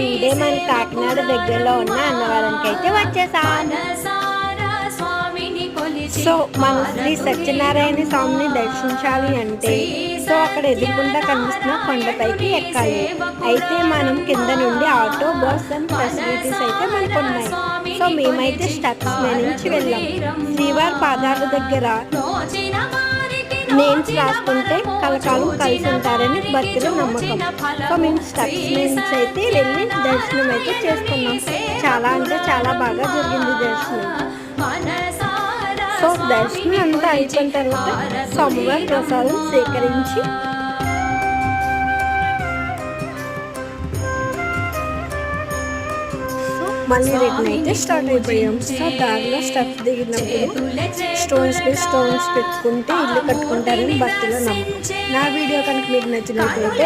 ఇదే మన కాకినాడ దగ్గరలో ఉన్న అన్నవరంకి అయితే వచ్చేసాం. సో మన శ్రీ సత్యనారాయణ స్వామిని దర్శించాలి అంటే సో అక్కడ ఎదురుకుండా కనిపిస్తున్న కొండపైకి ఎక్కాలి. అయితే మనం కింద నుండి ఆటో, బస్ అండ్ ఫెసిలిటీస్ అయితే మనకు ఉన్నాయి. సో మేమైతే స్టెప్స్ మీద నుంచి వెళ్ళాం. శ్రీవారి పాదాల దగ్గర నేమ్స్ రాసుకుంటే కలకాలం కలిసి ఉంటారని భక్తుల నమ్మకం. సో మేము స్టెప్స్ నుంచి అయితే వెళ్ళి దర్శనం అయితే చేసుకున్నాం. చాలా అంటే చాలా బాగా జరిగింది దర్శనం. సో దర్శనం అంతా అయిపోయిన తర్వాత స్వామివారి ప్రసాదం సేకరించి మళ్ళీ రిటర్న్ అయితే స్టార్ట్ అయిపోయాం. సో దారిలో స్టెప్స్ దిగినప్పుడు స్టోన్స్ పెట్టుకుంటే ఇల్లు కట్టుకుంటారని భక్తుల నమ్మకం. నా వీడియో కనుక మీకు నచ్చినట్లయితే